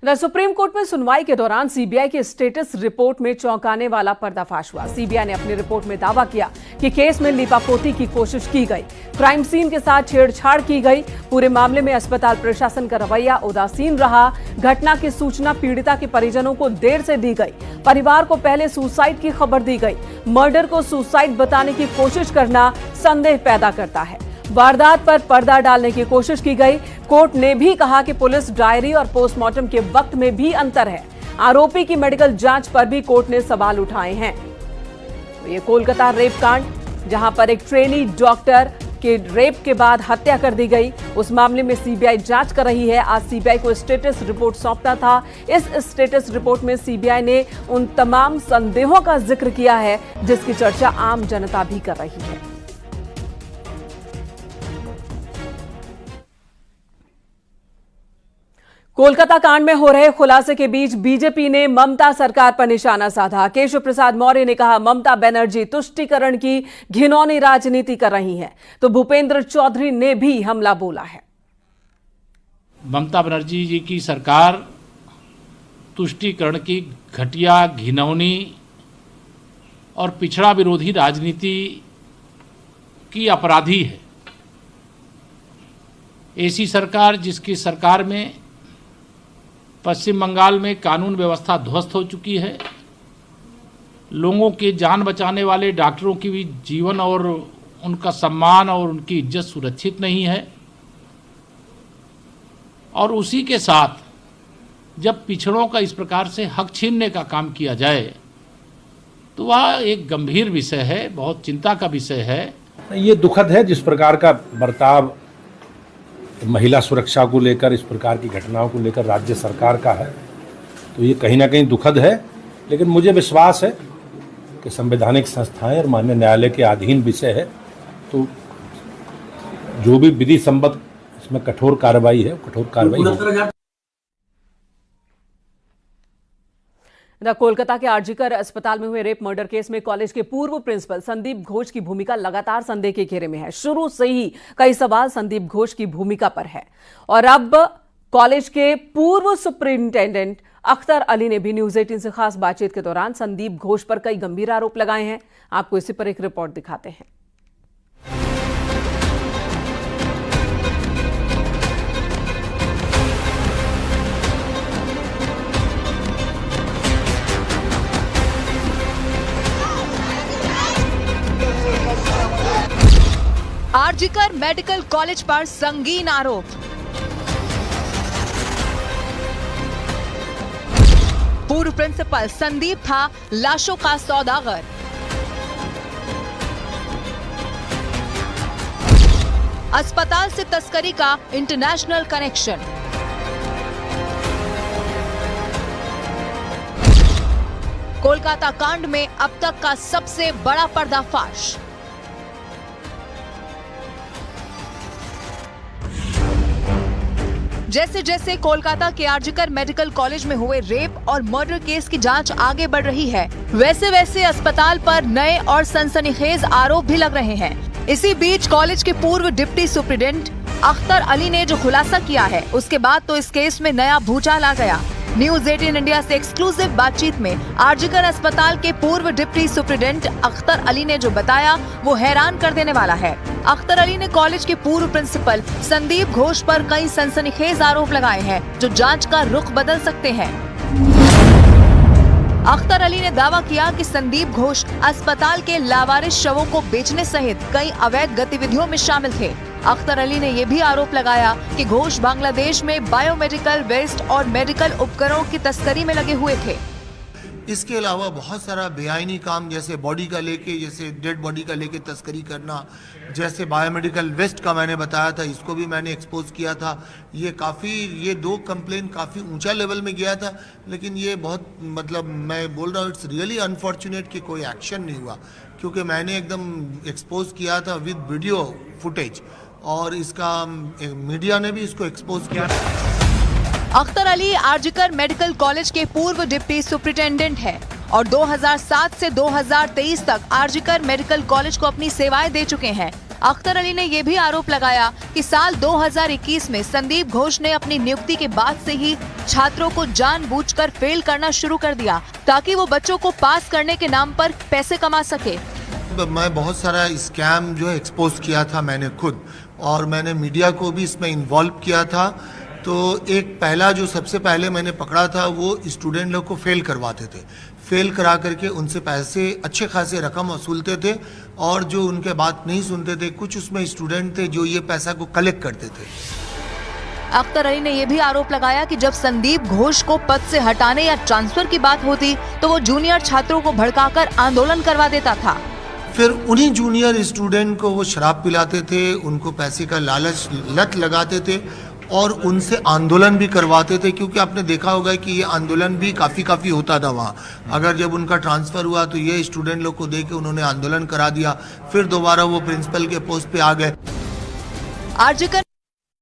Supreme court में सुनवाई के दौरान सीबीआई की स्टेटस रिपोर्ट में चौंकाने वाला पर्दाफाश हुआ। सीबीआई ने अपनी रिपोर्ट में दावा किया कि केस में लीपापोती की कोशिश की गई, क्राइम सीन के साथ छेड़छाड़ की गई। पूरे मामले में अस्पताल प्रशासन का रवैया उदासीन रहा। घटना की सूचना पीड़िता के परिजनों को देर से दी गई। परिवार को पहले सुसाइड की खबर दी गई। मर्डर को सुसाइड बताने की कोशिश करना संदेह पैदा करता है। वारदात पर पर्दा डालने की कोशिश की गई। कोर्ट ने भी कहा कि पुलिस डायरी और पोस्टमार्टम के वक्त में भी अंतर है। आरोपी की मेडिकल जांच पर भी कोर्ट ने सवाल उठाए हैं। तो ये कोलकाता रेप कांड, जहां पर एक ट्रेनी डॉक्टर के रेप के बाद हत्या कर दी गई, उस मामले में सीबीआई जांच कर रही है। आज सीबीआई को स्टेटस रिपोर्ट सौंपना था। इस स्टेटस रिपोर्ट में सीबीआई ने उन तमाम संदेहों का जिक्र किया है जिसकी चर्चा आम जनता भी कर रही है। कोलकाता कांड में हो रहे खुलासे के बीच बीजेपी ने ममता सरकार पर निशाना साधा। केशव प्रसाद मौर्य ने कहा, ममता बनर्जी तुष्टीकरण की घिनौनी राजनीति कर रही हैं। तो भूपेंद्र चौधरी ने भी हमला बोला है। ममता बनर्जी जी की सरकार तुष्टीकरण की घटिया, घिनौनी और पिछड़ा विरोधी राजनीति की अपराधी है। ऐसी सरकार जिसकी सरकार में पश्चिम बंगाल में कानून व्यवस्था ध्वस्त हो चुकी है, लोगों की जान बचाने वाले डॉक्टरों की भी जीवन और उनका सम्मान और उनकी इज्जत सुरक्षित नहीं है, और उसी के साथ जब पिछड़ों का इस प्रकार से हक छीनने का काम किया जाए तो वह एक गंभीर विषय है, बहुत चिंता का विषय है। ये दुखद है जिस प्रकार का बर्ताव महिला सुरक्षा को लेकर, इस प्रकार की घटनाओं को लेकर राज्य सरकार का है, तो ये कहीं ना कहीं दुखद है। लेकिन मुझे विश्वास है कि संवैधानिक संस्थाएं और माननीय न्यायालय के अधीन विषय है, तो जो भी विधि संबद्ध इसमें कठोर कार्रवाई है, कठोर कार्रवाई होगी। कोलकाता के आरजीकर अस्पताल में हुए रेप मर्डर केस में कॉलेज के पूर्व प्रिंसिपल संदीप घोष की भूमिका लगातार संदेह के घेरे में है। शुरू से ही कई सवाल संदीप घोष की भूमिका पर है, और अब कॉलेज के पूर्व सुपरिंटेंडेंट अख्तर अली ने भी न्यूज 18 से खास बातचीत के दौरान संदीप घोष पर कई गंभीर आरोप लगाए हैं। आपको इसी पर एक रिपोर्ट दिखाते हैं। आरजीकर मेडिकल कॉलेज पर संगीन आरोप। पूर्व प्रिंसिपल संदीप था लाशों का सौदागर। अस्पताल से तस्करी का इंटरनेशनल कनेक्शन। कोलकाता कांड में अब तक का सबसे बड़ा पर्दाफाश। जैसे जैसे कोलकाता के आरजीकर मेडिकल कॉलेज में हुए रेप और मर्डर केस की जांच आगे बढ़ रही है, वैसे वैसे अस्पताल पर नए और सनसनीखेज आरोप भी लग रहे हैं। इसी बीच कॉलेज के पूर्व डिप्टी सुप्रिंटेंडेंट अख्तर अली ने जो खुलासा किया है, उसके बाद तो इस केस में नया भूचाल आ गया। न्यूज 18 इंडिया से एक्सक्लूसिव बातचीत में आरजीकर अस्पताल के पूर्व डिप्टी सुप्रिंटेंडेंट अख्तर अली ने जो बताया वो हैरान कर देने वाला है। अख्तर अली ने कॉलेज के पूर्व प्रिंसिपल संदीप घोष पर कई सनसनीखेज आरोप लगाए हैं जो जांच का रुख बदल सकते हैं। अख्तर अली ने दावा किया कि संदीप घोष अस्पताल के लावारिस शवों को बेचने सहित कई अवैध गतिविधियों में शामिल थे। अख्तर अली ने यह भी आरोप लगाया कि घोष बांग्लादेश में बायोमेडिकल वेस्ट और मेडिकल उपकरणों की तस्करी में लगे हुए थे। इसके अलावा बहुत सारा बेआईनी काम, जैसे बॉडी का लेके, जैसे डेड बॉडी का लेके तस्करी करना, जैसे बायोमेडिकल वेस्ट का मैंने बताया था, इसको भी मैंने एक्सपोज किया था। ये दो कंप्लेन काफ़ी ऊंचा लेवल में गया था, लेकिन ये बहुत मैं बोल रहा हूँ इट्स रियली अनफॉर्चुनेट कि कोई एक्शन नहीं हुआ, क्योंकि मैंने एकदम एक्सपोज किया था विद वीडियो फुटेज, और इसका मीडिया ने भी इसको एक्सपोज किया। अख्तर अली आरजीकर मेडिकल कॉलेज के पूर्व डिप्टी सुपरिंटेंडेंट है और 2007 से 2023 तक आरजीकर मेडिकल कॉलेज को अपनी सेवाएं दे चुके हैं। अख्तर अली ने यह भी आरोप लगाया कि साल 2021 में संदीप घोष ने अपनी नियुक्ति के बाद से ही छात्रों को जानबूझकर फेल करना शुरू कर दिया ताकि वो बच्चों को पास करने के नाम पर पैसे कमा सके। मैं बहुत सारा स्कैम जो है एक्सपोज किया था मैंने खुद, और मैंने मीडिया को भी इसमें इन्वॉल्व किया था। तो एक पहला जो सबसे पहले मैंने पकड़ा था वो स्टूडेंट लोग को फेल करवाते थे, फेल करा करके उनसे पैसे अच्छे खासे रकम वसूलते थे, और जो उनके बात नहीं सुनते थे कुछ उसमें स्टूडेंट थे जो ये पैसा को कलेक्ट करते थे। अख्तर अली ने यह भी आरोप लगाया कि जब संदीप घोष को पद से हटाने या ट्रांसफर की बात होती तो वो जूनियर छात्रों को भड़काकर आंदोलन करवा देता था। फिर उन्हीं जूनियर स्टूडेंट को वो शराब पिलाते थे, उनको पैसे का लालच लत लगाते थे और उनसे आंदोलन भी करवाते थे, क्योंकि आपने देखा होगा कि ये आंदोलन भी काफ़ी होता था वहाँ। अगर जब उनका ट्रांसफ़र हुआ तो ये स्टूडेंट लोग को देख के उन्होंने आंदोलन करा दिया, फिर दोबारा वो प्रिंसिपल के पोस्ट पे आ गए। आरजीकर